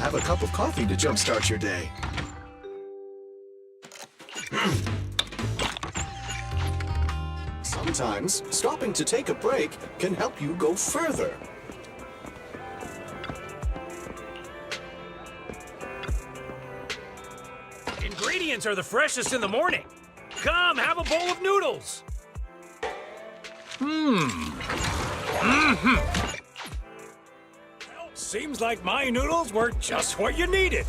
Have a cup of coffee to jumpstart your day. Sometimes, stopping to take a break can help you go further. Ingredients are the freshest in the morning. Come, have a bowl of noodles. Seems like my noodles were just what you needed.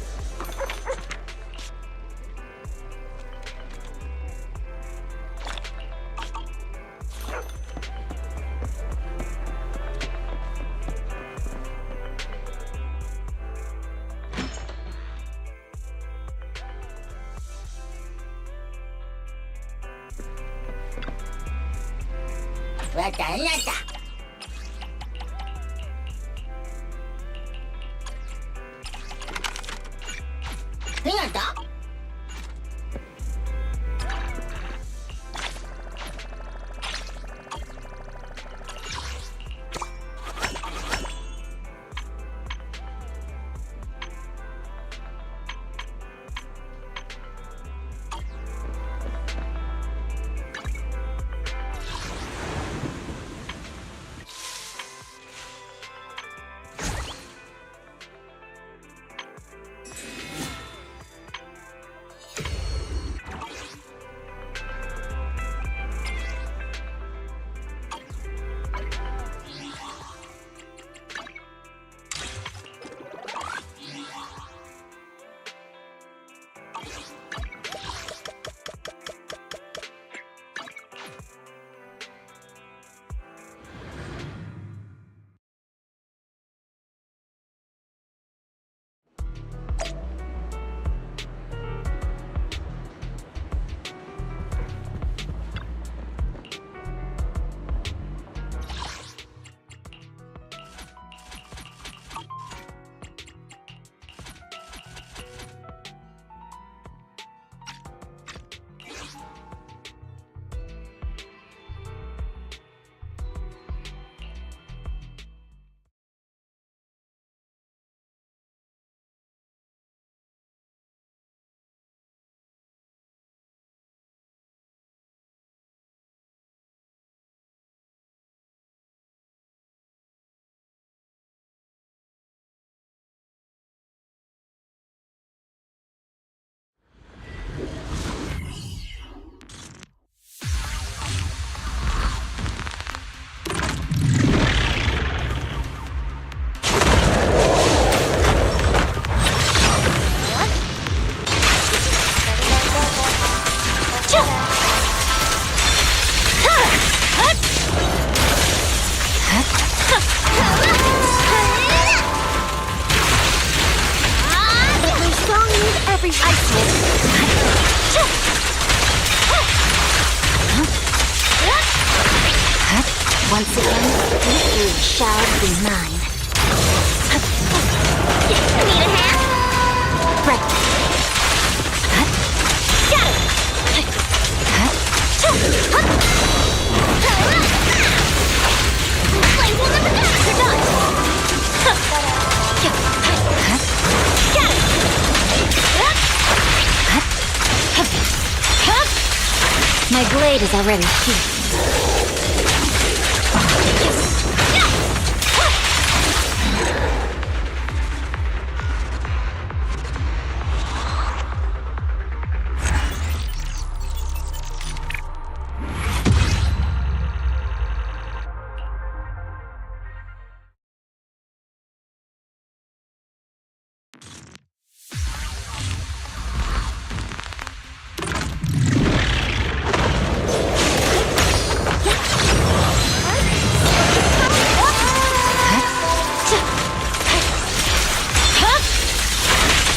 Once again, victory shall be mine. Need a hand? Right. Got it! Flame will never die! You're done! Got it! My blade is already here.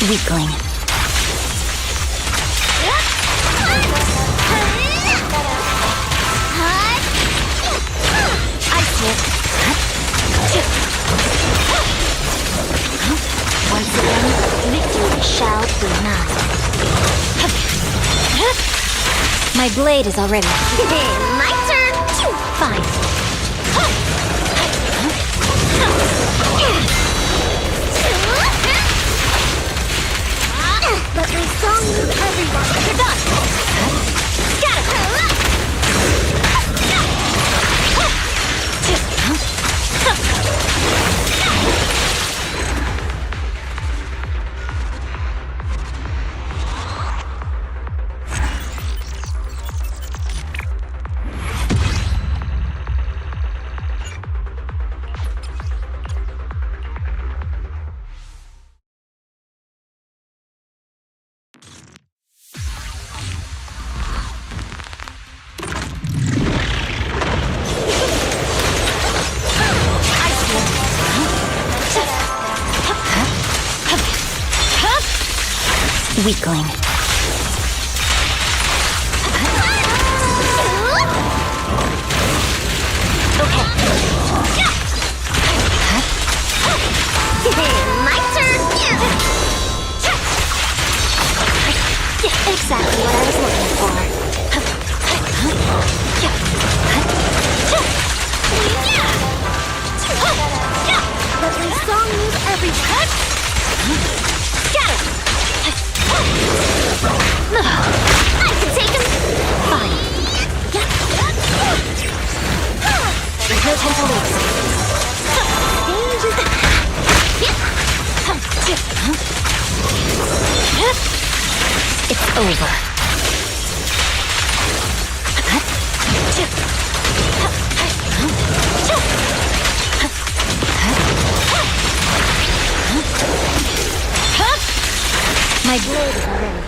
Weakling. Ice whip. Once again, victory shall be mine. My blade is already. My turn. Fine. But my song moves everyone. You're done. Scatter. Weakling. My turn. Exactly what I was looking for. But my song moves every touch. Scatter. I can take him. Fine. There's no time to lose. It's over. My blade is already.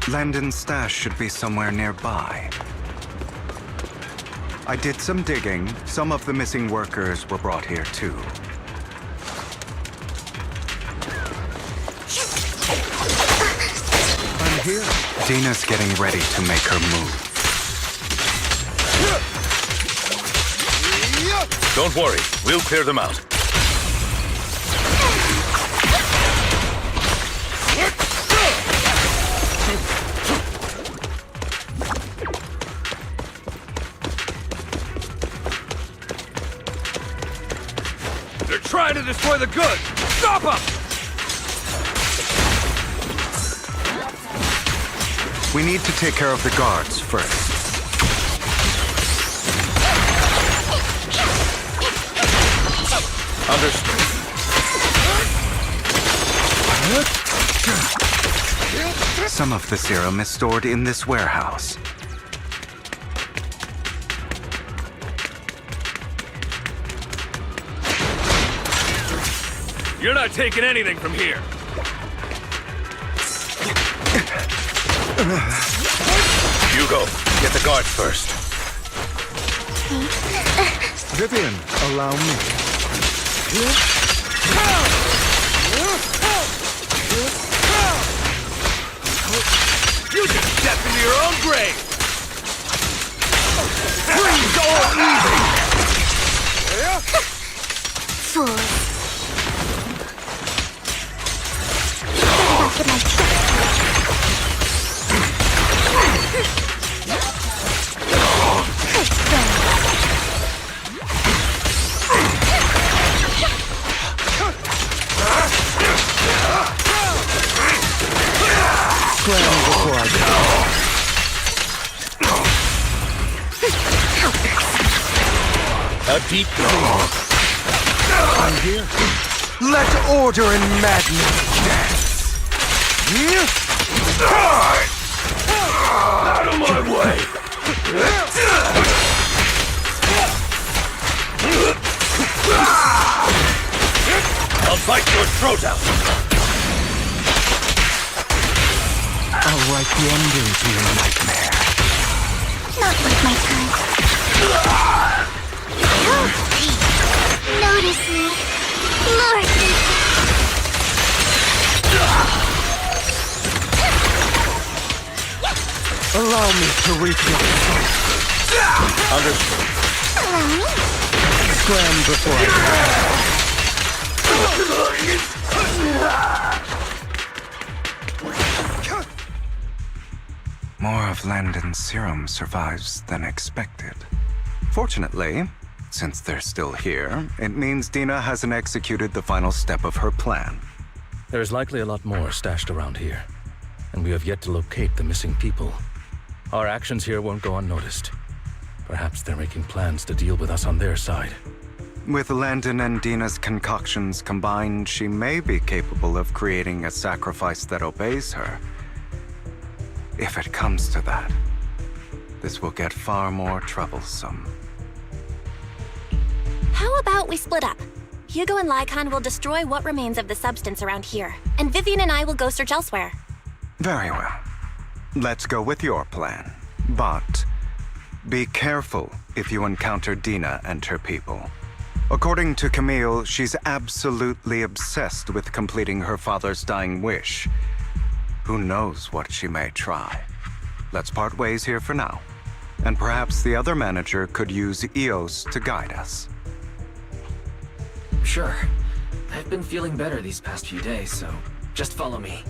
Landon's stash should be somewhere nearby. I did some digging. Some of the missing workers were brought here too. I'm here. Dina's getting ready to make her move. Don't worry, we'll clear them out. They're trying to destroy the goods! Stop them! We need to take care of the guards first. Understood. Some of the serum is stored in this warehouse. You're not taking anything from here. Hugo, get the guards first. Vivian, allow me. You just stepped into your own grave! Freeze all evil! Fools. Get back to my A deep breath. I'm here. Let order and madness dance. Out of my way! I'll bite your throat out! I'll write the ending to your nightmare. Not like my kind. Notice me. Lord me. Allow me to reach your soul. Understood. Allow me. Scram before I More of Landon's serum survives than expected. Fortunately, since they're still here, it means Dina hasn't executed the final step of her plan. There is likely a lot more stashed around here, and we have yet to locate the missing people. Our actions here won't go unnoticed. Perhaps they're making plans to deal with us on their side. With Landon and Dina's concoctions combined, she may be capable of creating a sacrifice that obeys her. If it comes to that, this will get far more troublesome. How about we split up? Hugo and Lycon will destroy what remains of the substance around here, and Vivian and I will go search elsewhere. Very well. Let's go with your plan. But be careful if you encounter Dina and her people. According to Camille, she's absolutely obsessed with completing her father's dying wish. Who knows what she may try? Let's part ways here for now. And perhaps the other manager could use EOS to guide us. Sure. I've been feeling better these past few days, so just follow me.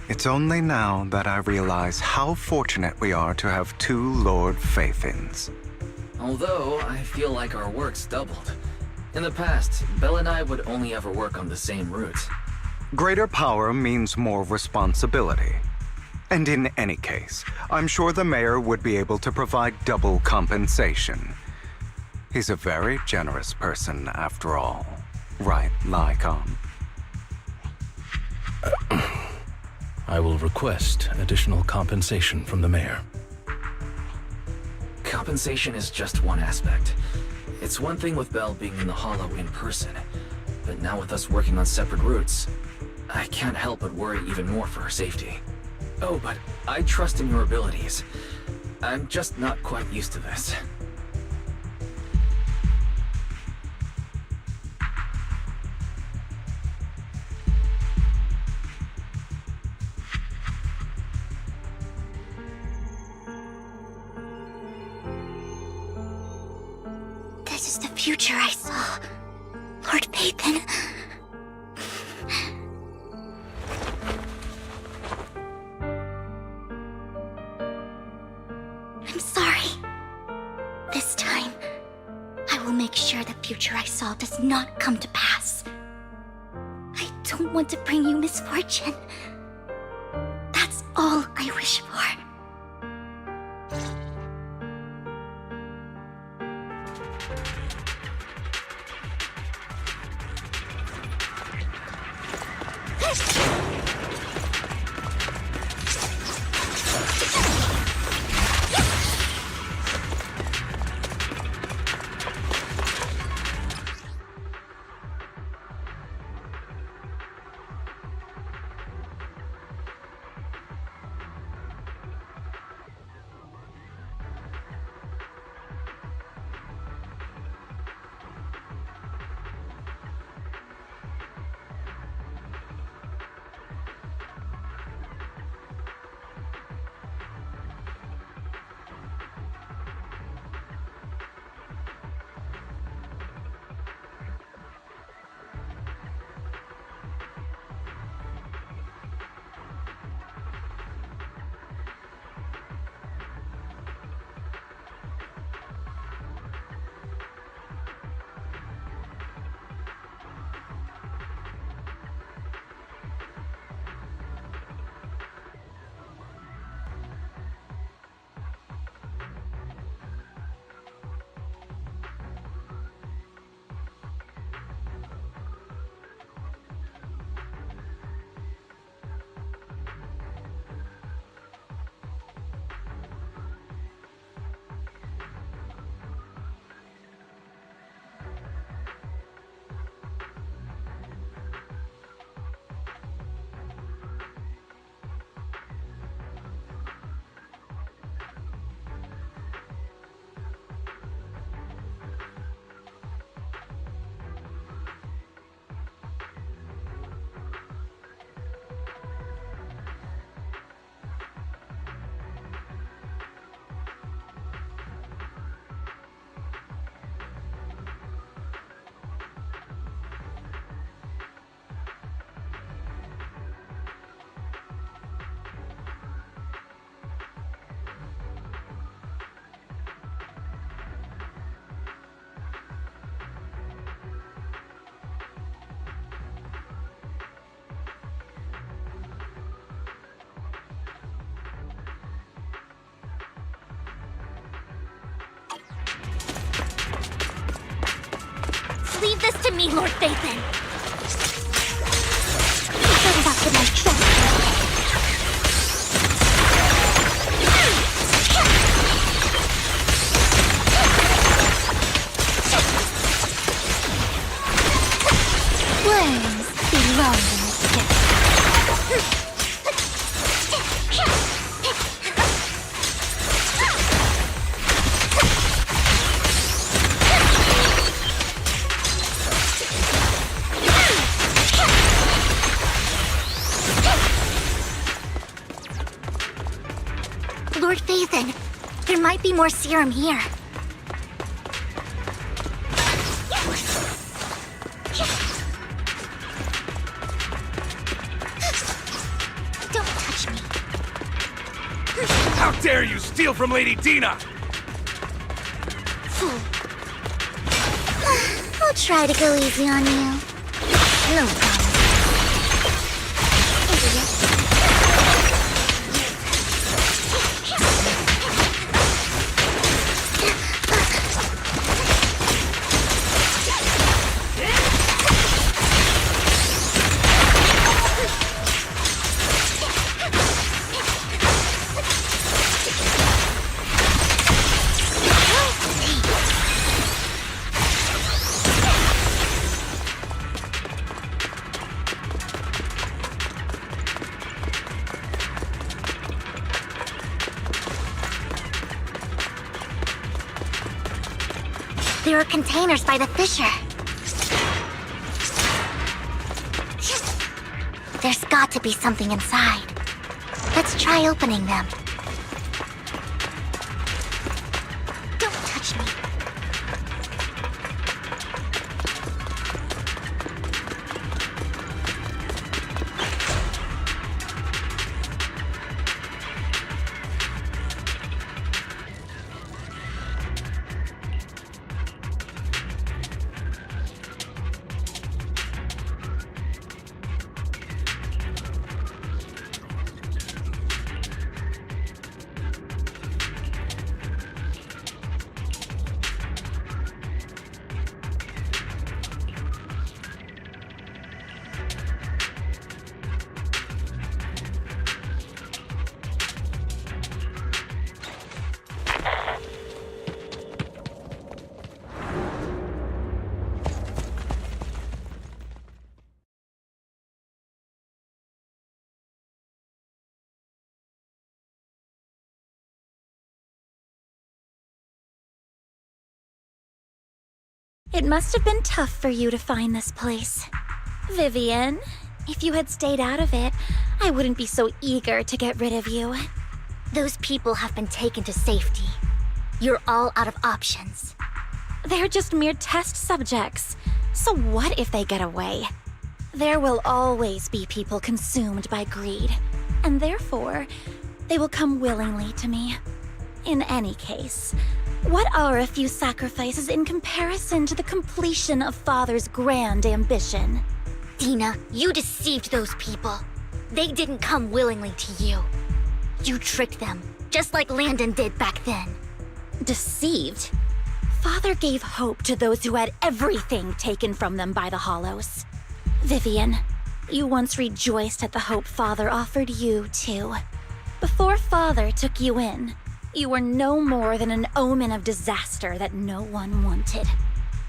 It's only now that I realize how fortunate we are to have two Lord Faithins. Although, I feel like our work's doubled. In the past, Belle and I would only ever work on the same route. Greater power means more responsibility. And in any case, I'm sure the mayor would be able to provide double compensation. He's a very generous person, after all. Right, Lycon? I will request additional compensation from the mayor. Compensation is just one aspect. It's one thing with Belle being in the Hollow in person, but now with us working on separate routes, I can't help but worry even more for her safety. Oh, but I trust in your abilities. I'm just not quite used to this. This is the future I saw, Lord Pathan. I'm sorry. This time, I will make sure the future I saw does not come to pass. I don't want to bring you misfortune. That's all I wish for. Leave this to me, Lord Phaethon. Set it up with my trust. Flames belong in this gift. Lord Phaethon, there might be more serum here. Don't touch me. How dare you steal from Lady Dina! Fool. I'll try to go easy on you. No problem. Idiot. There are containers by the fissure. There's got to be something inside. Let's try opening them. Don't touch me. It must have been tough for you to find this place. Vivian, if you had stayed out of it, I wouldn't be so eager to get rid of you. Those people have been taken to safety. You're all out of options. They're just mere test subjects. So what if they get away? There will always be people consumed by greed, and therefore, they will come willingly to me. In any case, what are a few sacrifices in comparison to the completion of Father's grand ambition? Dina, you deceived those people. They didn't come willingly to you. You tricked them, just like Landon did back then. Deceived? Father gave hope to those who had everything taken from them by the Hollows. Vivian, you once rejoiced at the hope Father offered you, too. Before Father took you in, you were no more than an omen of disaster that no one wanted.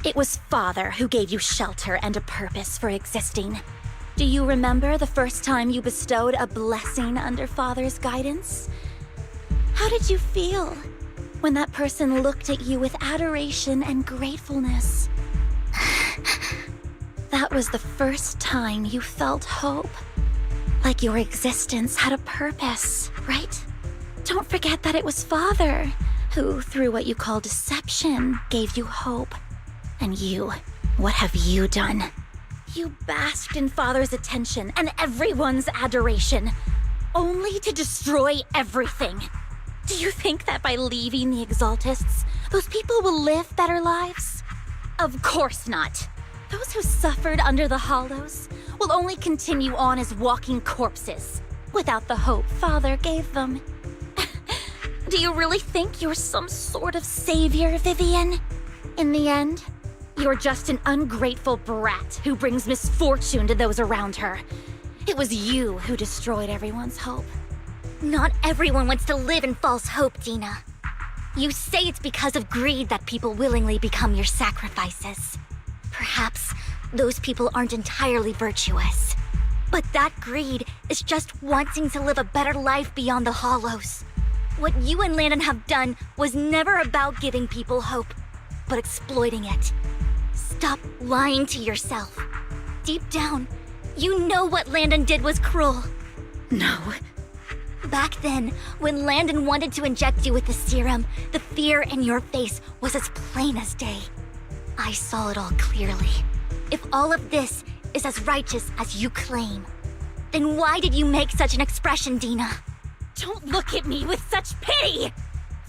It was Father who gave you shelter and a purpose for existing. Do you remember the first time you bestowed a blessing under Father's guidance? How did you feel when that person looked at you with adoration and gratefulness? That was the first time you felt hope. Like your existence had a purpose, right? Don't forget that it was Father who, through what you call deception, gave you hope. And you, what have you done? You basked in Father's attention and everyone's adoration, only to destroy everything. Do you think that by leaving the Exaltists, those people will live better lives? Of course not. Those who suffered under the Hollows will only continue on as walking corpses, without the hope Father gave them. Do you really think you're some sort of savior, Vivian? In the end, you're just an ungrateful brat who brings misfortune to those around her. It was you who destroyed everyone's hope. Not everyone wants to live in false hope, Dina. You say it's because of greed that people willingly become your sacrifices. Perhaps those people aren't entirely virtuous. But that greed is just wanting to live a better life beyond the Hollows. What you and Landon have done was never about giving people hope, but exploiting it. Stop lying to yourself. Deep down, you know what Landon did was cruel. No. Back then, when Landon wanted to inject you with the serum, the fear in your face was as plain as day. I saw it all clearly. If all of this is as righteous as you claim, then why did you make such an expression, Dina? Don't look at me with such pity!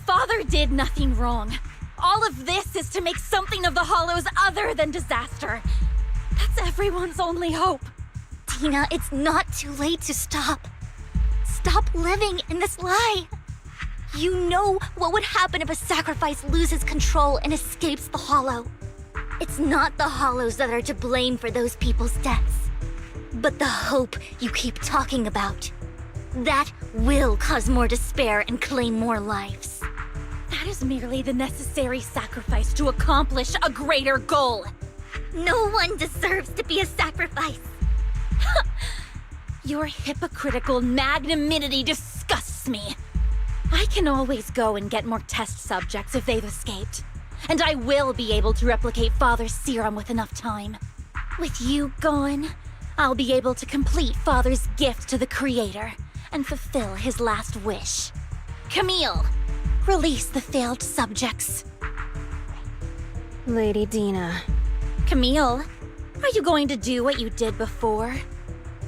Father did nothing wrong. All of this is to make something of the Hollows other than disaster. That's everyone's only hope. Dina, it's not too late to stop. Stop living in this lie. You know what would happen if a sacrifice loses control and escapes the Hollow. It's not the Hollows that are to blame for those people's deaths, but the hope you keep talking about. That will cause more despair and claim more lives. That is merely the necessary sacrifice to accomplish a greater goal. No one deserves to be a sacrifice. Your hypocritical magnanimity disgusts me. I can always go and get more test subjects if they've escaped. and I will be able to replicate Father's serum with enough time. With you gone, I'll be able to complete Father's gift to the Creator and fulfill his last wish. Camille, release the failed subjects. Lady Dina. Camille, are you going to do what you did before?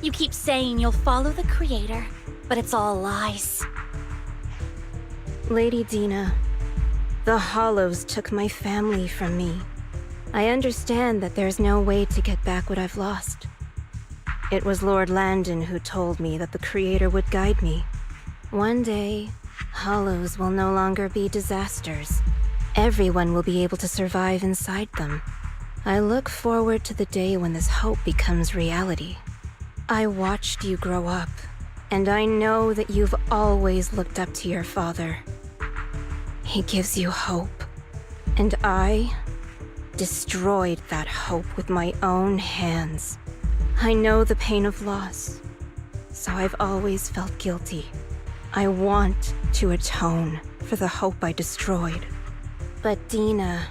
You keep saying you'll follow the Creator, but it's all lies. Lady Dina, the Hollows took my family from me. I understand that there's no way to get back what I've lost. It was Lord Landon who told me that the Creator would guide me. One day, Hollows will no longer be disasters. Everyone will be able to survive inside them. I look forward to the day when this hope becomes reality. I watched you grow up, and I know that you've always looked up to your father. He gives you hope, and I destroyed that hope with my own hands. I know the pain of loss, so I've always felt guilty. I want to atone for the hope I destroyed. But Dina,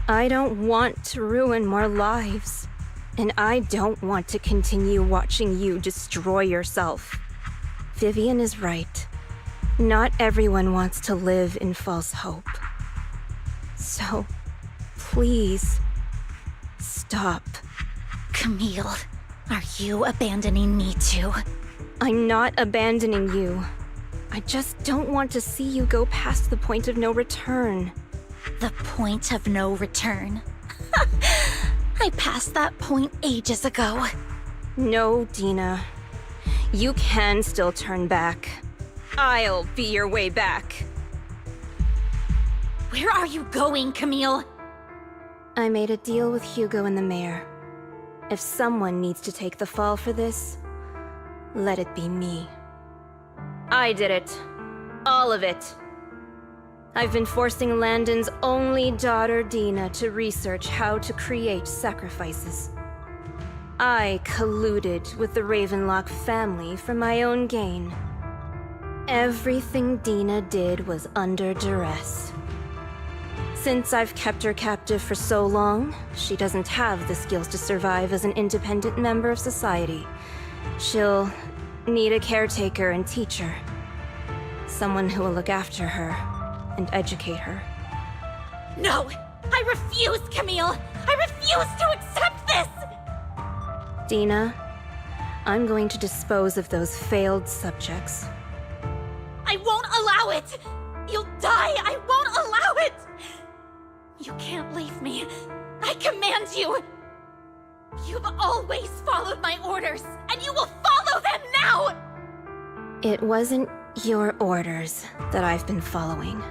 I don't want to ruin more lives, and I don't want to continue watching you destroy yourself. Vivian is right. Not everyone wants to live in false hope. So, please, stop. Camille, are you abandoning me too? I'm not abandoning you. I just don't want to see you go past the point of no return. The point of no return? I passed that point ages ago. No, Dina. You can still turn back. I'll be your way back. Where are you going, Camille? I made a deal with Hugo and the mayor. If someone needs to take the fall for this, let it be me. I did it. All of it. I've been forcing Landon's only daughter, Dina, to research how to create sacrifices. I colluded with the Ravenlock family for my own gain. Everything Dina did was under duress. Since I've kept her captive for so long, she doesn't have the skills to survive as an independent member of society. She'll need a caretaker and teacher. Someone who will look after her and educate her. No! I refuse, Camille! I refuse to accept this! Dina, I'm going to dispose of those failed subjects. I won't allow it! You'll die! I won't allow it! You can't leave me. I command you! You've always followed my orders, and you will follow them now! It wasn't your orders that I've been following.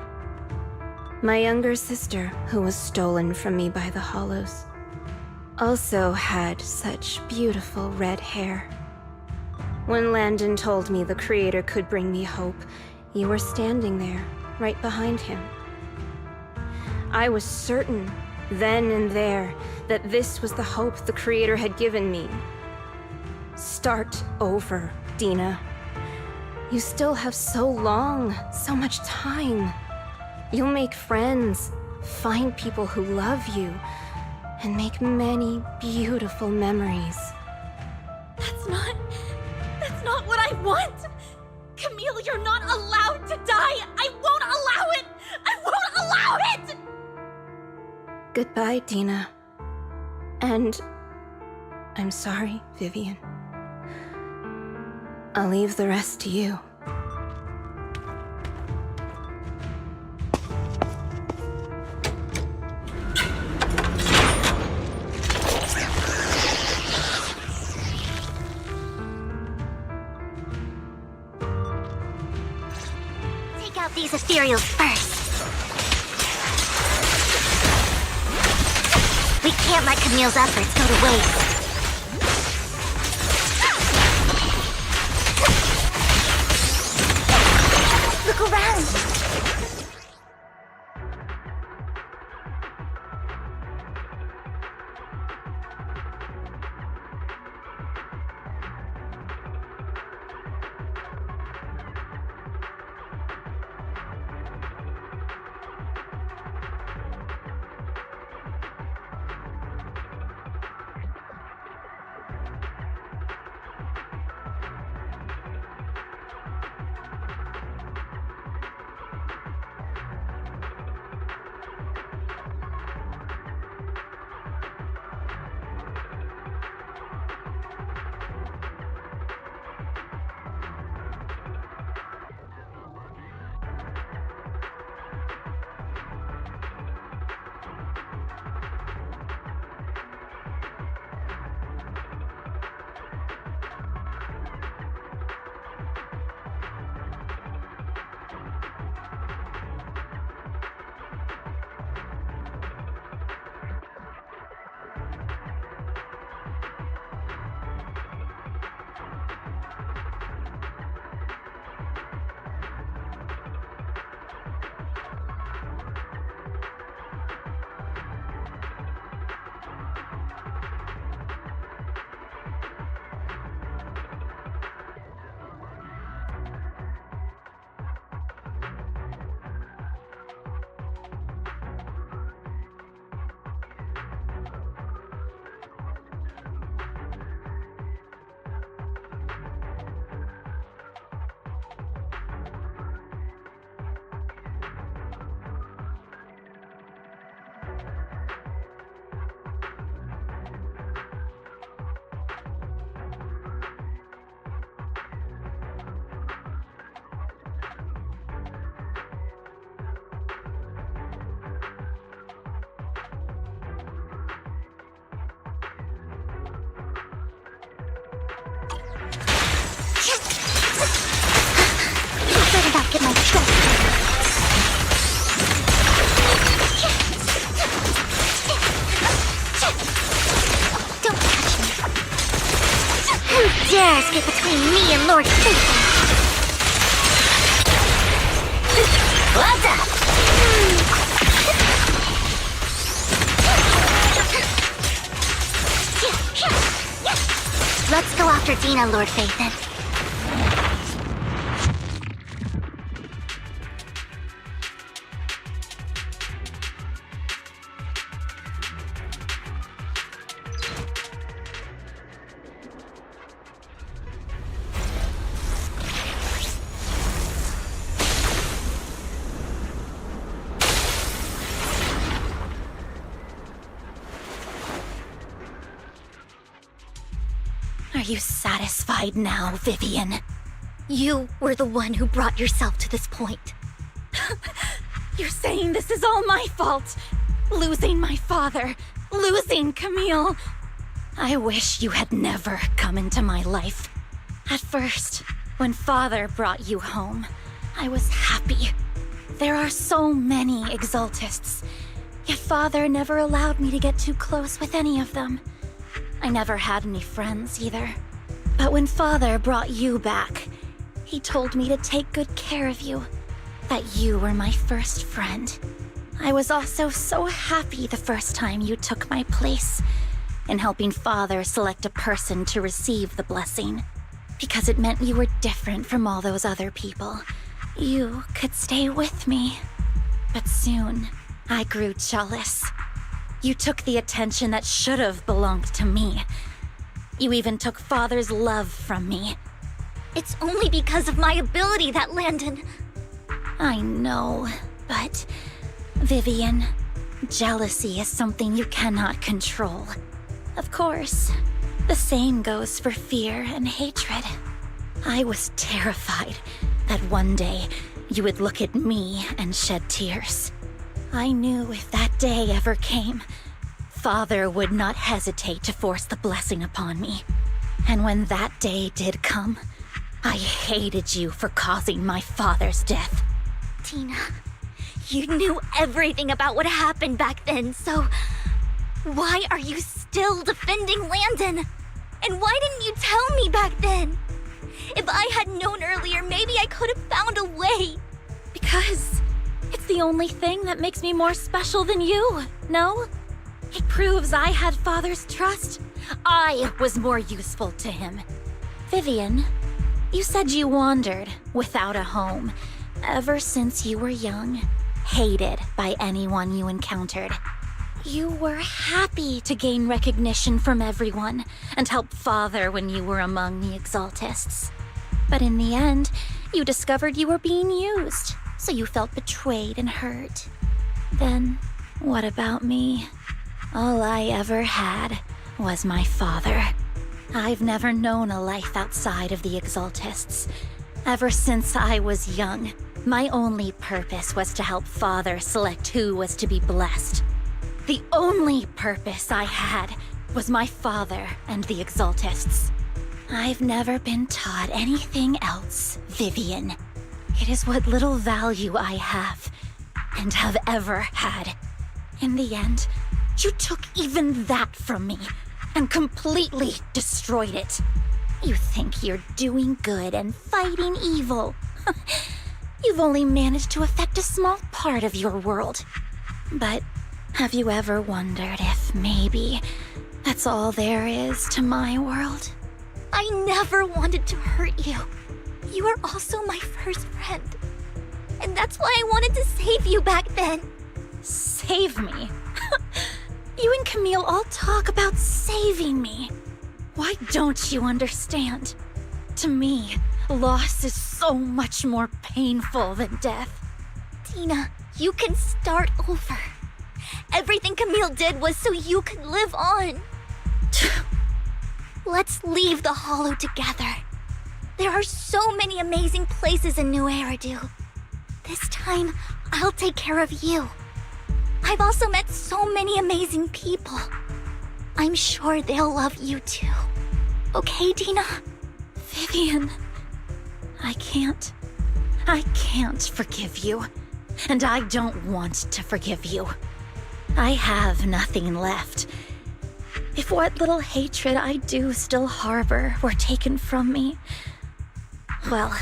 My younger sister, who was stolen from me by the Hollows, also had such beautiful red hair. When Landon told me the Creator could bring me hope, you were standing there, right behind him. I was certain, then and there, that this was the hope the Creator had given me. Start over, Dina. You still have so long, so much time. You'll make friends, find people who love you, and make many beautiful memories. That's not what I want! Camille, you're not allowed to die! I won't allow it! I won't allow it! Goodbye, Dina. And I'm sorry, Vivian. I'll leave the rest to you. Take out these ethereals first. We can't let Camille's efforts go to waste. Look around! get between me and Lord Satan. Brata! Let's go after Dina, Lord Phaethon. Are you satisfied now, Vivian? You were the one who brought yourself to this point. You're saying this is all my fault? Losing my father, losing Camille. I wish you had never come into my life. At first, when Father brought you home, I was happy. There are so many Exaltists, yet Father never allowed me to get too close with any of them. I never had any friends either. But when Father brought you back, he told me to take good care of you, that you were my first friend. I was also so happy the first time you took my place in helping Father select a person to receive the blessing, because it meant you were different from all those other people. You could stay with me. But soon, I grew jealous. You took the attention that should have belonged to me. You even took Father's love from me. It's only because of my ability that Landon... I know, but... Vivian, jealousy is something you cannot control. Of course, the same goes for fear and hatred. I was terrified that one day you would look at me and shed tears. I knew if that day ever came, Father would not hesitate to force the blessing upon me. And when that day did come, I hated you for causing my father's death. Tina, you knew everything about what happened back then, so... why are you still defending Landon? And why didn't you tell me back then? If I had known earlier, maybe I could have found a way. Because it's the only thing that makes me more special than you, no? It proves I had Father's trust. I was more useful to him. Vivian, you said you wandered without a home ever since you were young, hated by anyone you encountered. You were happy to gain recognition from everyone and help Father when you were among the Exaltists. But in the end, you discovered you were being used, so you felt betrayed and hurt. Then, what about me? All I ever had was my father. I've never known a life outside of the Exaltists. Ever since I was young, my only purpose was to help Father select who was to be blessed. The only purpose I had was my father and the Exaltists. I've never been taught anything else, Vivian. It is what little value I have, and have ever had. In the end, you took even that from me, and completely destroyed it. You think you're doing good and fighting evil. You've only managed to affect a small part of your world. But have you ever wondered if maybe that's all there is to my world? I never wanted to hurt you. You were also my first friend. And that's why I wanted to save you back then. Save me? You and Camille all talk about saving me. Why don't you understand? To me, loss is so much more painful than death. Tina, you can start over. Everything Camille did was so you could live on. Let's leave the Hollow together. There are so many amazing places in Nью-Эриду. This time, I'll take care of you. I've also met so many amazing people. I'm sure they'll love you too. Okay, Dina? Vivian, I can't forgive you. And I don't want to forgive you. I have nothing left. If what little hatred I do still harbor were taken from me, well,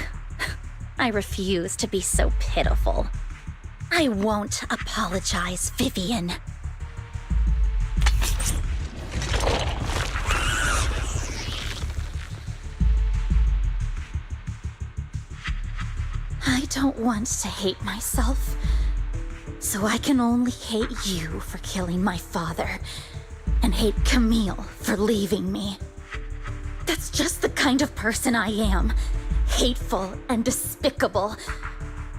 I refuse to be so pitiful. I won't apologize, Vivian. I don't want to hate myself, so I can only hate you for killing my father, and hate Camille for leaving me. That's just the kind of person I am. Hateful and despicable.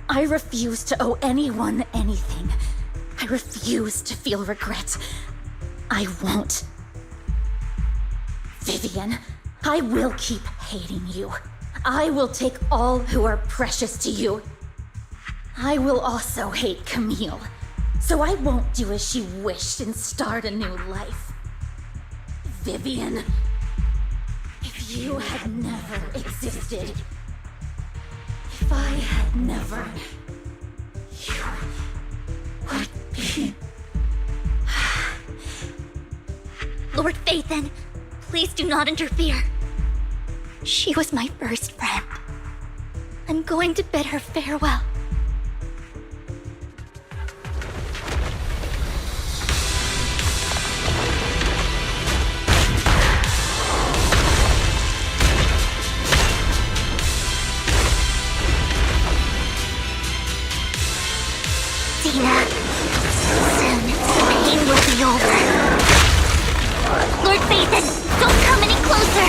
I refuse to owe anyone anything. I refuse to feel regret. I won't. Vivian, I will keep hating you. I will take all who are precious to you. I will also hate Camille, so I won't do as she wished and start a new life. Vivian, if you had never existed, if I had never, you would be... Lord Phaethon, please do not interfere. She was my first friend. I'm going to bid her farewell. Dina, soon the pain will be over. Lord Phaethon, don't come any closer!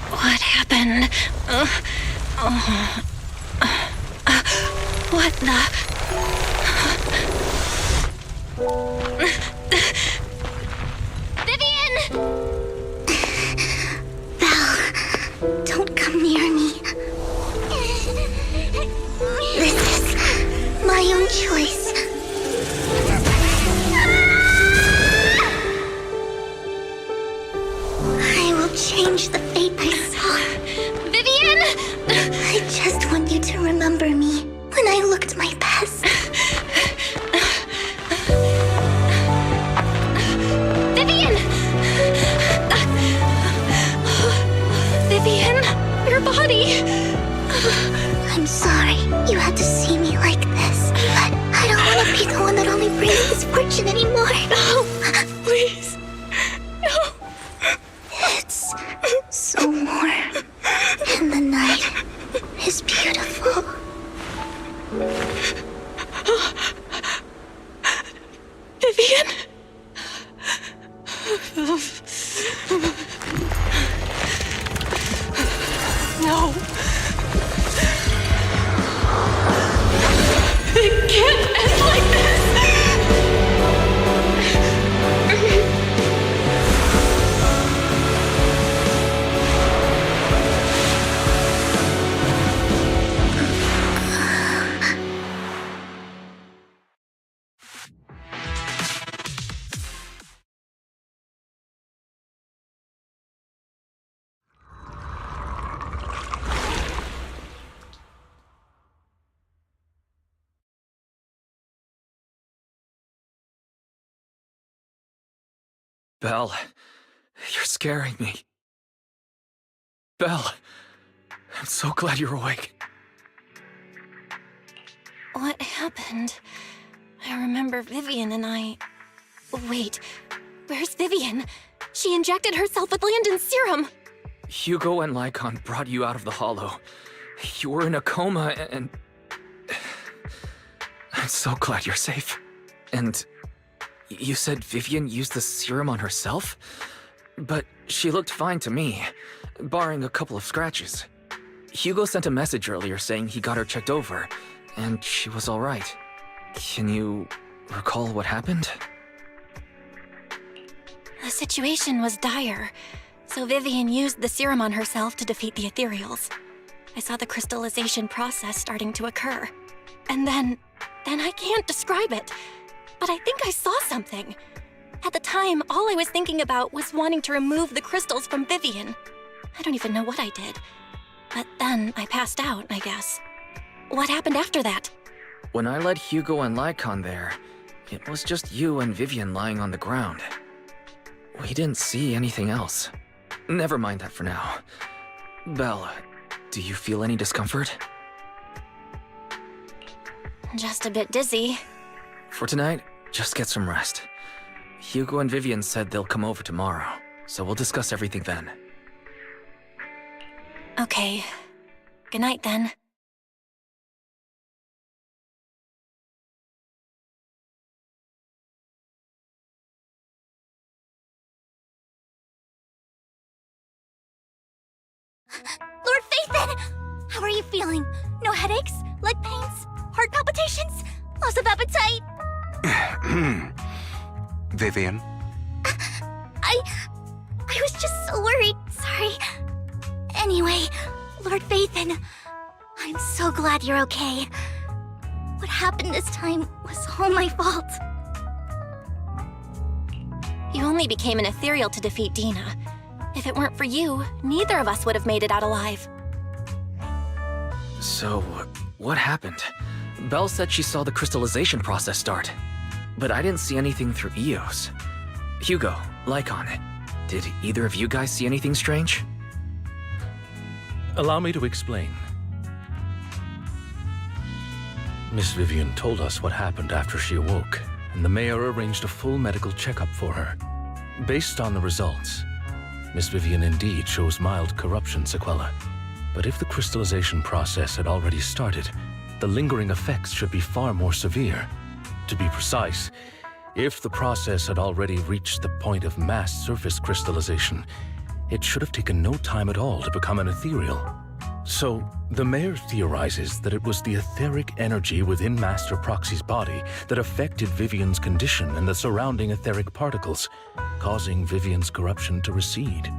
What happened? What the... Vivian! Val, don't come near me. This is my own choice. I will change the fate I saw. Vivian! I just want you to remember me when I looked my best. Vivian! is beautiful. Vivian? No. It can't end like this. Belle, you're scaring me. Belle, I'm so glad you're awake. What happened? I remember Vivian and I... Wait, where's Vivian? She injected herself with Landon's serum! Hugo and Lycon brought you out of the hollow. You were in a coma and... I'm so glad you're safe. And... you said Vivian used the serum on herself? But she looked fine to me, barring a couple of scratches. Hugo sent a message earlier saying he got her checked over, and she was alright. Can you recall what happened? The situation was dire, so Vivian used the serum on herself to defeat the ethereals. I saw the crystallization process starting to occur. And then I can't describe it. But I think I saw something. At the time, all I was thinking about was wanting to remove the crystals from Vivian. I don't even know what I did. But then I passed out, I guess. What happened after that? When I led Hugo and Lycon there, it was just you and Vivian lying on the ground. We didn't see anything else. Never mind that for now. Belle, do you feel any discomfort? Just a bit dizzy. For tonight, just get some rest. Hugo and Vivian said they'll come over tomorrow, so we'll discuss everything then. Okay. Good night then. Lord Phaethon! How are you feeling? No headaches? Leg pains? Heart palpitations? Loss of appetite? Vivian? I was just so worried. Sorry. Anyway, Lord Phaethon, I'm so glad you're okay. What happened this time was all my fault. You only became an ethereal to defeat Dina. If it weren't for you, neither of us would have made it out alive. So, what happened? Belle said she saw the crystallization process start, but I didn't see anything through Eos. Hugo, Lycon, did either of you guys see anything strange? Allow me to explain. Miss Vivian told us what happened after she awoke, and the mayor arranged a full medical checkup for her. Based on the results, Miss Vivian indeed shows mild corruption sequela. But if the crystallization process had already started, the lingering effects should be far more severe. To be precise, if the process had already reached the point of mass surface crystallization, it should have taken no time at all to become an ethereal. So, the mayor theorizes that it was the etheric energy within Master Proxy's body that affected Vivian's condition and the surrounding etheric particles, causing Vivian's corruption to recede.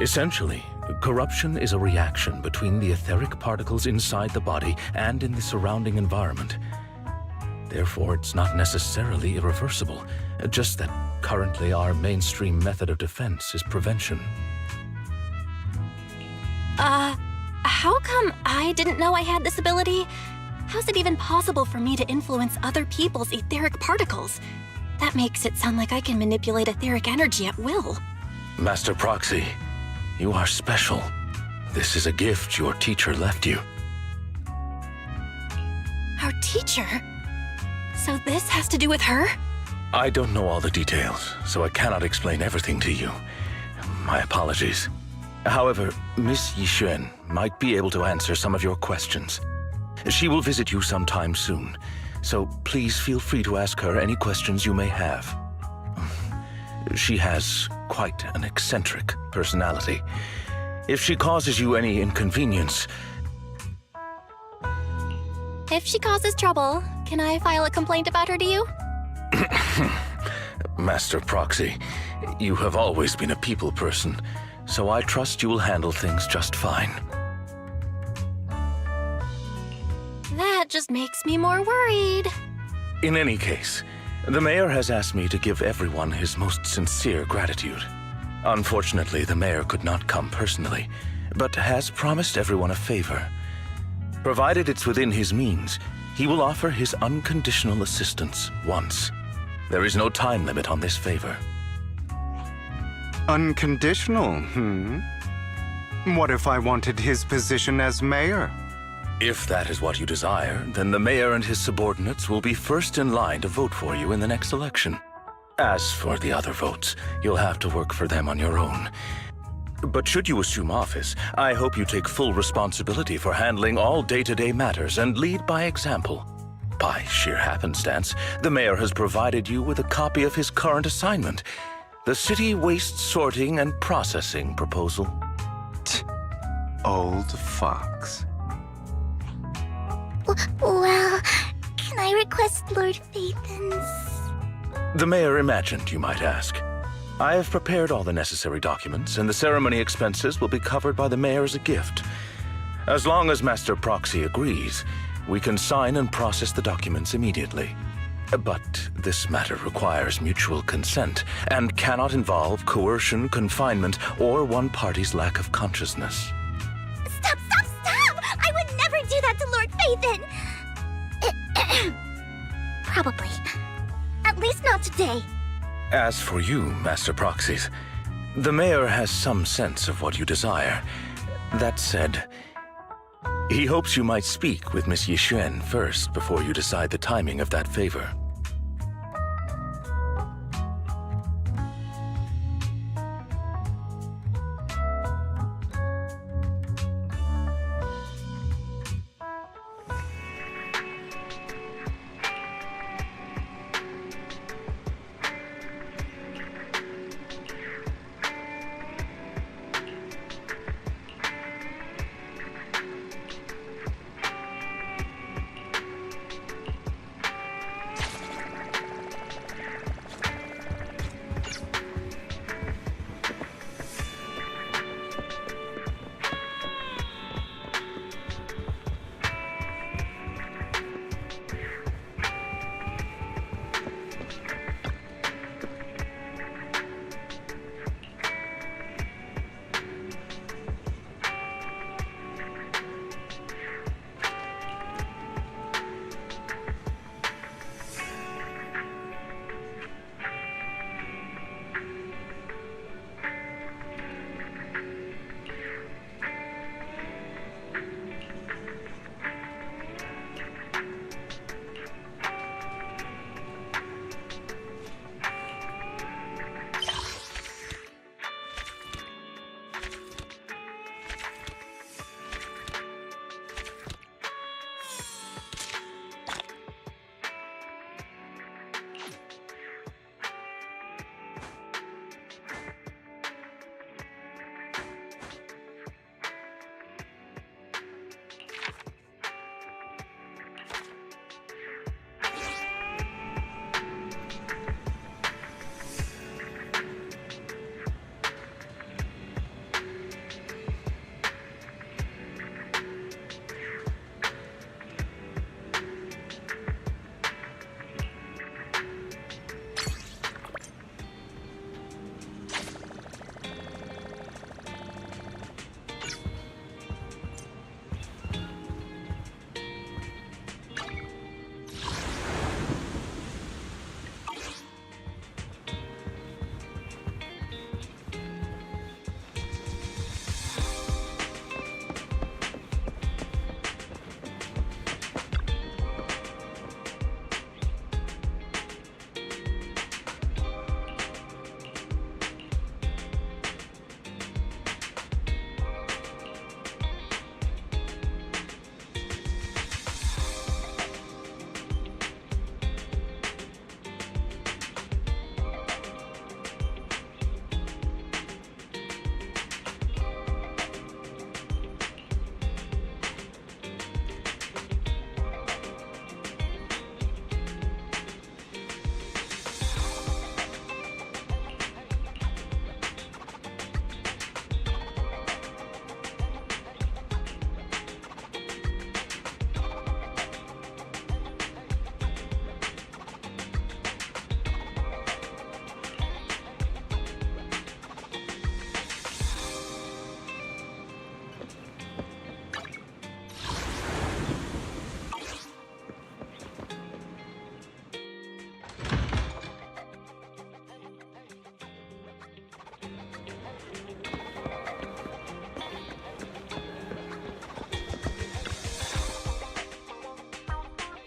Essentially, corruption is a reaction between the etheric particles inside the body and in the surrounding environment. Therefore, it's not necessarily irreversible, just that currently our mainstream method of defense is prevention. How come I didn't know I had this ability? How's it even possible for me to influence other people's etheric particles? That makes it sound like I can manipulate etheric energy at will. Master Proxy, you are special. This is a gift your teacher left you. Our teacher? So this has to do with her? I don't know all the details, so I cannot explain everything to you. My apologies. However, Miss Yixuan might be able to answer some of your questions. She will visit you sometime soon, so please feel free to ask her any questions you may have. She has quite an eccentric personality. If she causes you any inconvenience... If she causes trouble, can I file a complaint about her to you? Master Proxy, you have always been a people person, so I trust you will handle things just fine. That just makes me more worried. In any case, the mayor has asked me to give everyone his most sincere gratitude. Unfortunately, the mayor could not come personally, but has promised everyone a favor. Provided it's within his means, he will offer his unconditional assistance once. There is no time limit on this favor. Unconditional, What if I wanted his position as mayor? If that is what you desire, then the mayor and his subordinates will be first in line to vote for you in the next election. As for the other votes, you'll have to work for them on your own. But should you assume office, I hope you take full responsibility for handling all day-to-day matters and lead by example. By sheer happenstance, the mayor has provided you with a copy of his current assignment, the City Waste Sorting and Processing proposal. Old fox. Well, can I request Lord Phaethon's? The mayor imagined, you might ask. I have prepared all the necessary documents, and the ceremony expenses will be covered by the mayor as a gift. As long as Master Proxy agrees, we can sign and process the documents immediately. But this matter requires mutual consent and cannot involve coercion, confinement, or one party's lack of consciousness. Stop! I would never do that to Lord Phaethon! Probably. At least not today. As for you, Master Proxies, the mayor has some sense of what you desire. That said, he hopes you might speak with Miss Yixuan first before you decide the timing of that favor.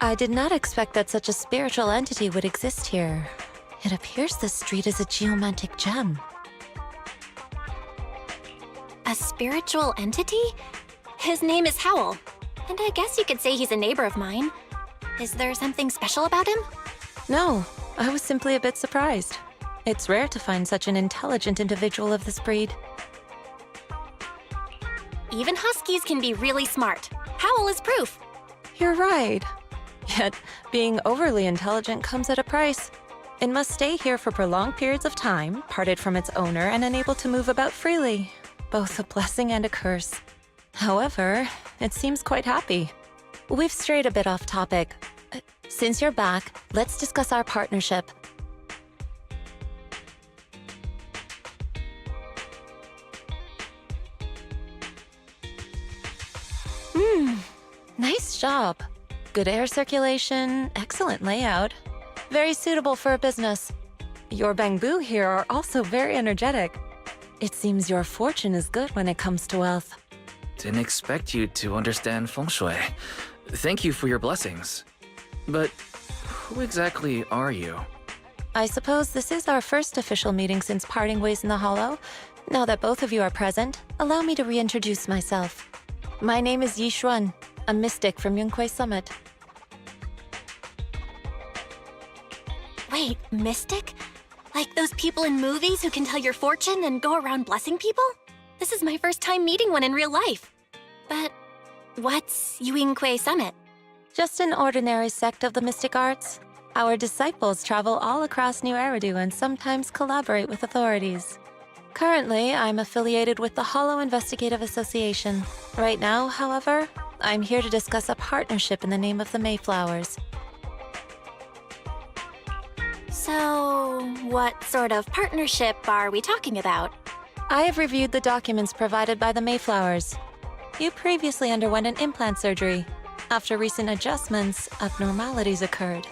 I did not expect that such a spiritual entity would exist here. It appears this street is a geomantic gem. A spiritual entity? His name is Howl, and I guess you could say he's a neighbor of mine. Is there something special about him? No, I was simply a bit surprised. It's rare to find such an intelligent individual of this breed. Even huskies can be really smart. Howl is proof. You're right. Yet, being overly intelligent comes at a price. It must stay here for prolonged periods of time, parted from its owner, and unable to move about freely. Both a blessing and a curse. However, it seems quite happy. We've strayed a bit off topic. Since you're back, let's discuss our partnership. Nice job. Good air circulation, excellent layout. Very suitable for a business. Your bamboo here are also very energetic. It seems your fortune is good when it comes to wealth. Didn't expect you to understand feng shui. Thank you for your blessings. But who exactly are you? I suppose this is our first official meeting since parting ways in the Hollow. Now that both of you are present, allow me to reintroduce myself. My name is Yi Xuan, a mystic from Yunquei Summit. Wait, mystic? Like those people in movies who can tell your fortune and go around blessing people? This is my first time meeting one in real life. But what's Yunquei Summit? Just an ordinary sect of the mystic arts. Our disciples travel all across Nью-Эриду and sometimes collaborate with authorities. Currently, I'm affiliated with the Hollow Investigative Association. Right now, however, I'm here to discuss a partnership in the name of the Mayflowers. So, what sort of partnership are we talking about? I have reviewed the documents provided by the Mayflowers. You previously underwent an implant surgery. After recent adjustments, abnormalities occurred.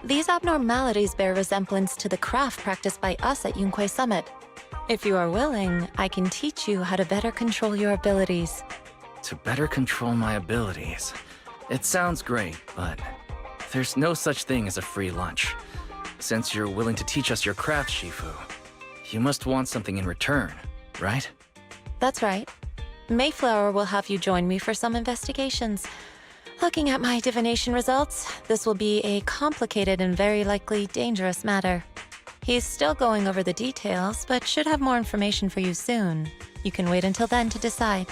These abnormalities bear resemblance to the craft practiced by us at Yunquei Summit. If you are willing, I can teach you how to better control your abilities. To better control my abilities. It sounds great, but there's no such thing as a free lunch. Since you're willing to teach us your craft, Shifu, you must want something in return, right? That's right. Mayflower will have you join me for some investigations. Looking at my divination results, this will be a complicated and very likely dangerous matter. He's still going over the details, but should have more information for you soon. You can wait until then to decide.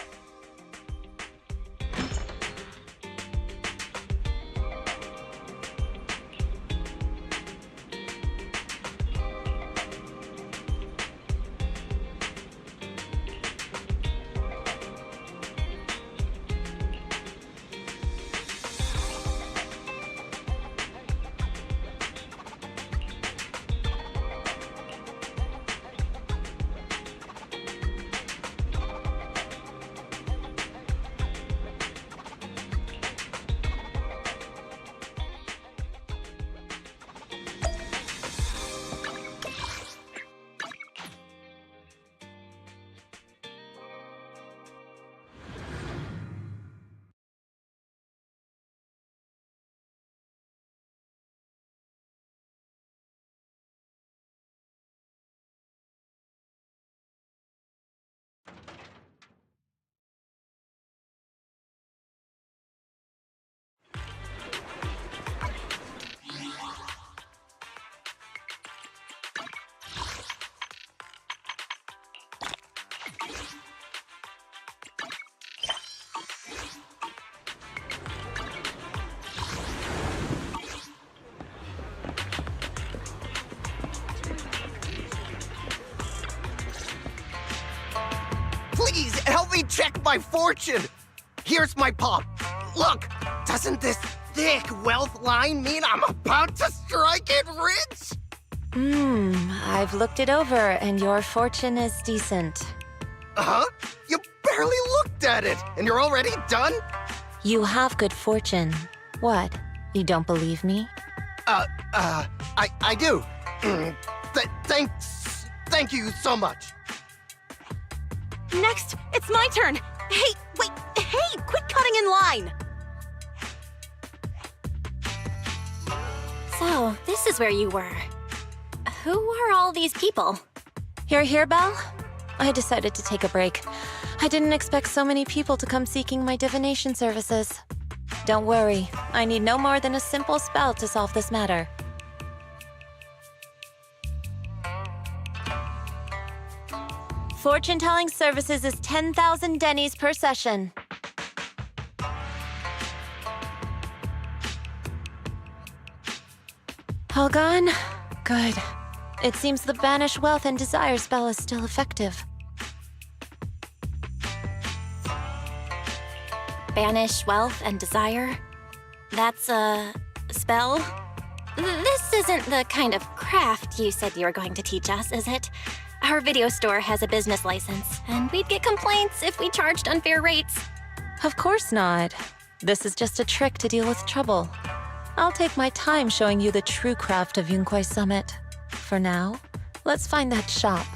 Please, help me check my fortune! Here's my palm. Look, doesn't this thick wealth line mean I'm about to strike it rich? I've looked it over, and your fortune is decent. Huh? You barely looked at it, and you're already done? You have good fortune. What? You don't believe me? I do. Thank you so much. Next, it's my turn. Hey, wait, hey, quit cutting in line. So, this is where you were. Who are all these people? You're here, Belle? I decided to take a break. I didn't expect so many people to come seeking my divination services. Don't worry, I need no more than a simple spell to solve this matter. Fortune-telling services is 10,000 dennies per session. All gone? Good. It seems the Banish Wealth and Desire spell is still effective. Banish wealth and desire? That's a spell? This isn't the kind of craft you said you were going to teach us, is it? Our video store has a business license, and we'd get complaints if we charged unfair rates. Of course not. This is just a trick to deal with trouble. I'll take my time showing you the true craft of Yunquai Summit. For now, let's find that shop.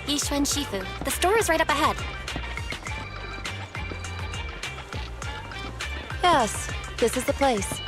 Yishuan Shifu. The store is right up ahead. Yes, this is the place.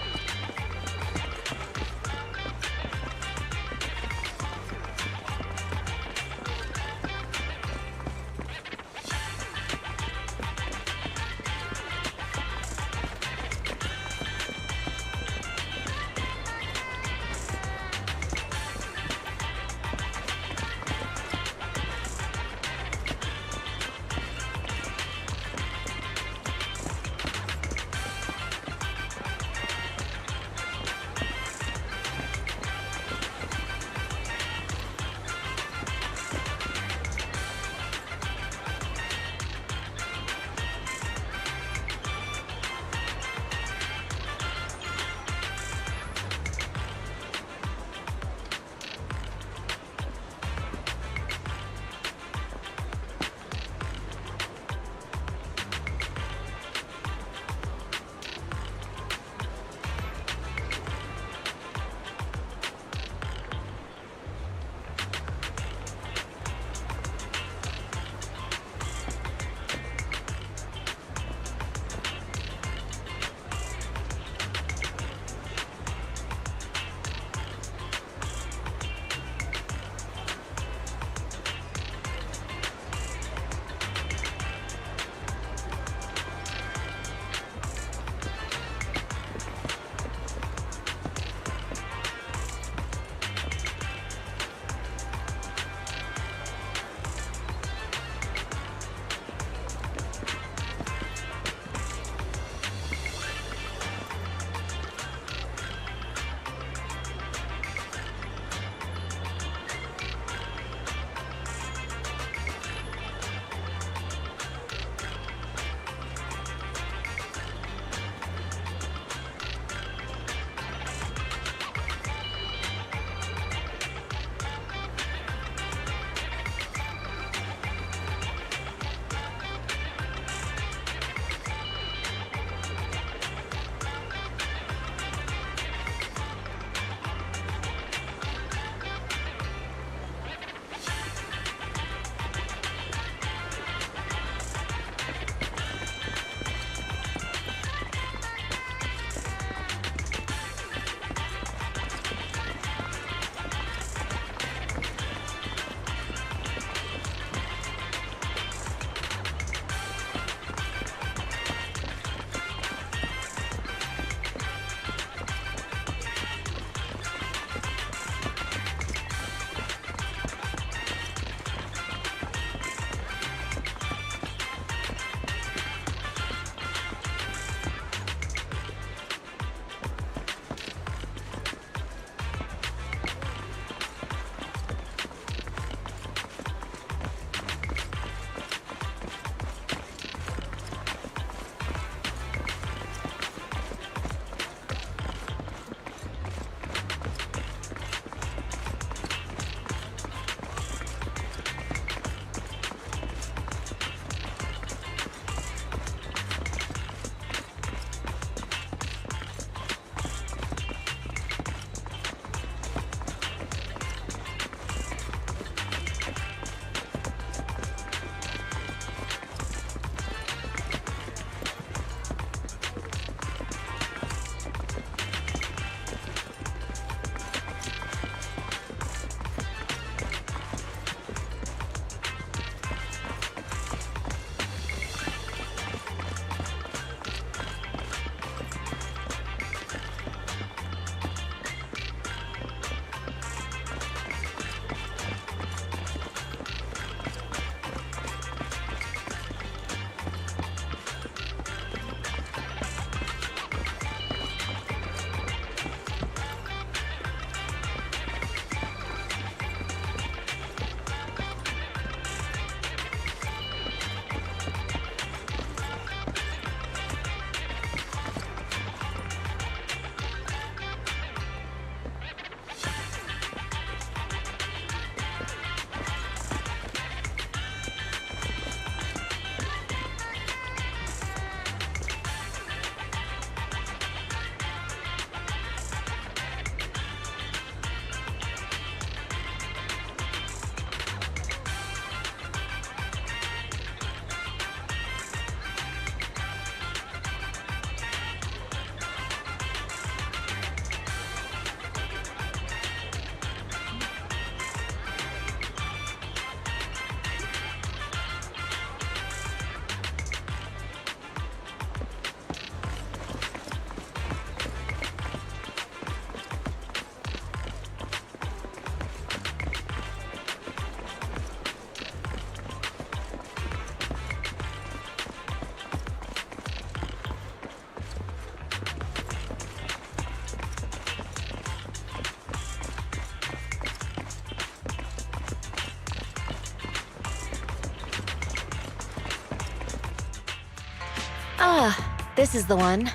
This is the one.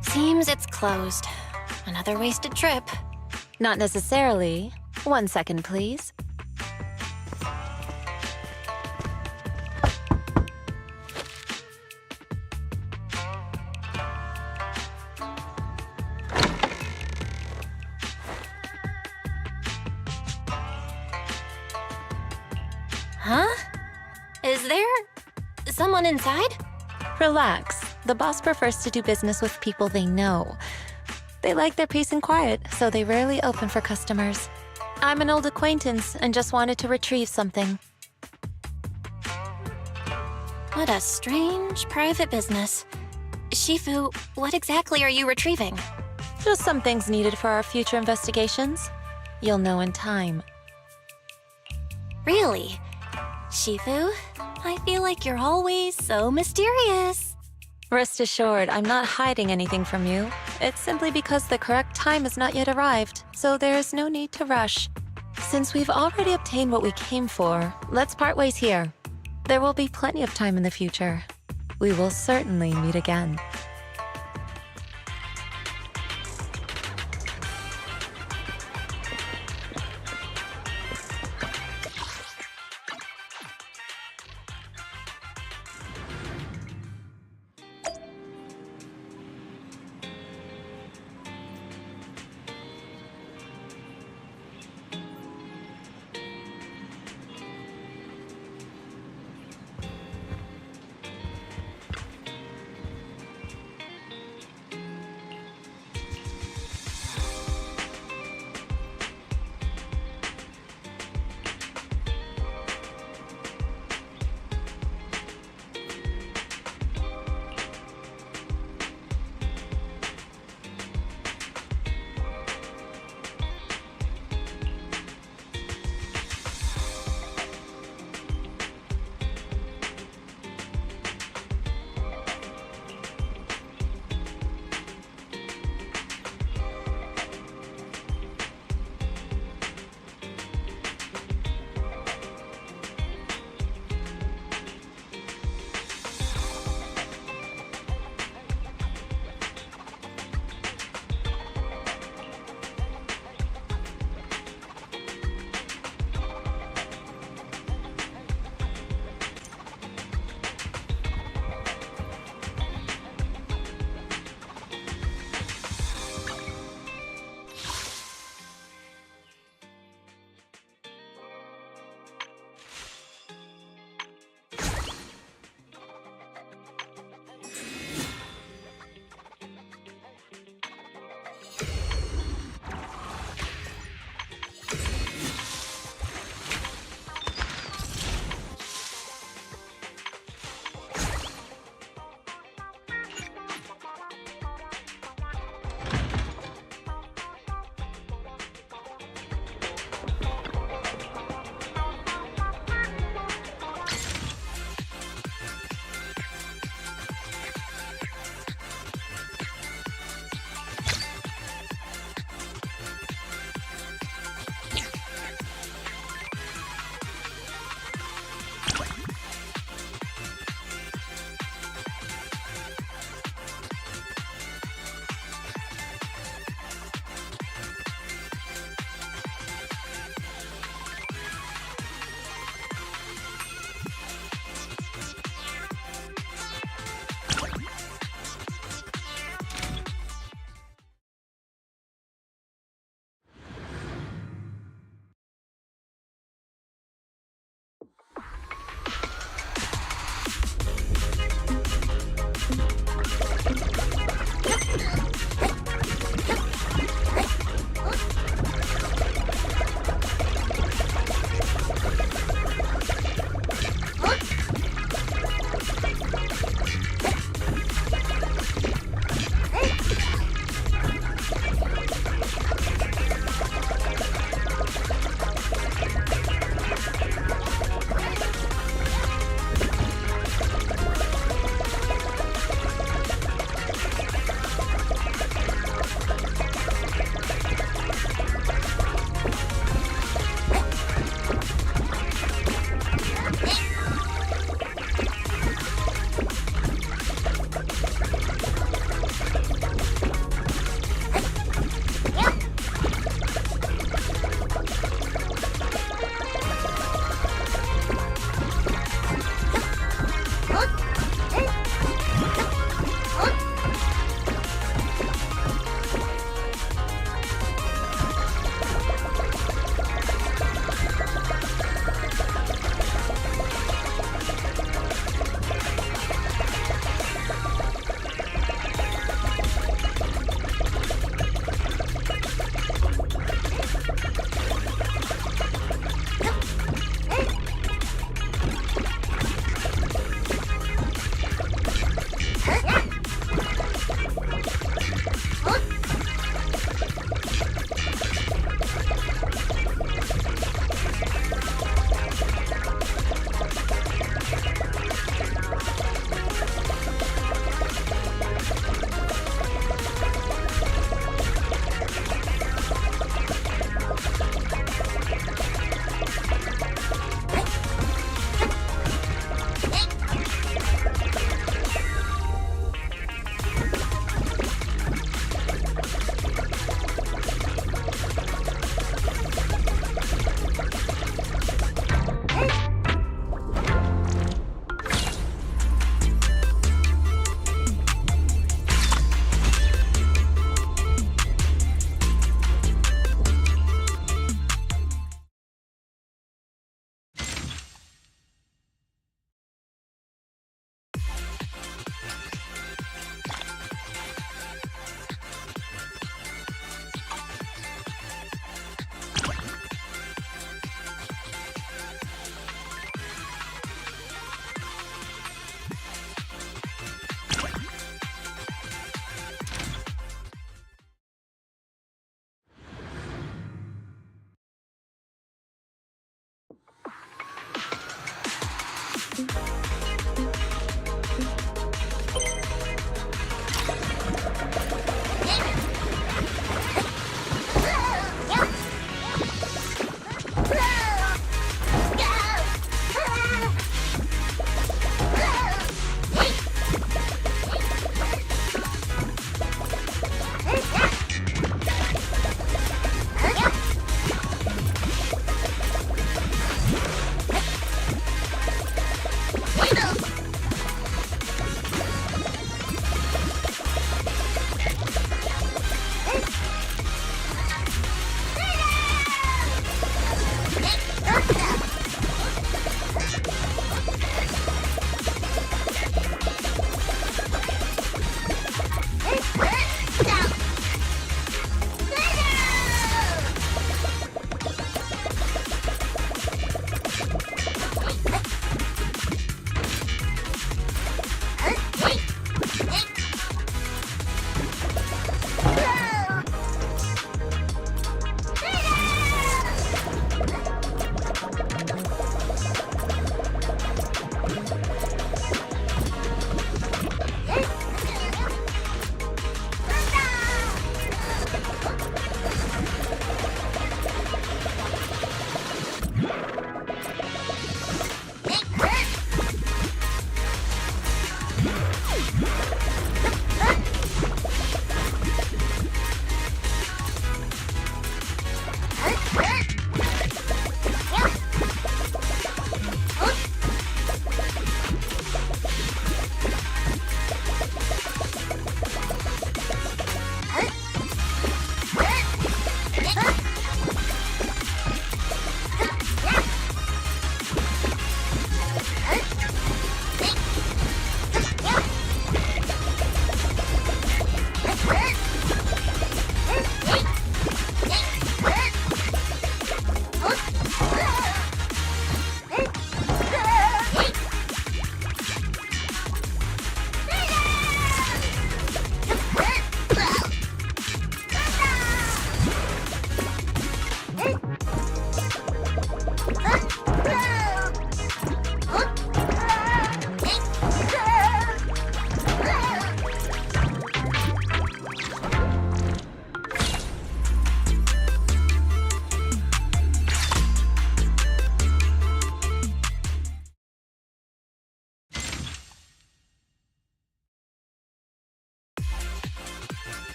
Seems it's closed. Another wasted trip. Not necessarily. 1 second, please. Huh? Is there someone inside? Relax. The boss prefers to do business with people they know. They like their peace and quiet, so they rarely open for customers. I'm an old acquaintance and just wanted to retrieve something. What a strange private business. Shifu, what exactly are you retrieving? Just some things needed for our future investigations. You'll know in time. Really? Shifu, I feel like you're always so mysterious. Rest assured, I'm not hiding anything from you. It's simply because the correct time has not yet arrived, so there is no need to rush. Since we've already obtained what we came for, let's part ways here. There will be plenty of time in the future. We will certainly meet again.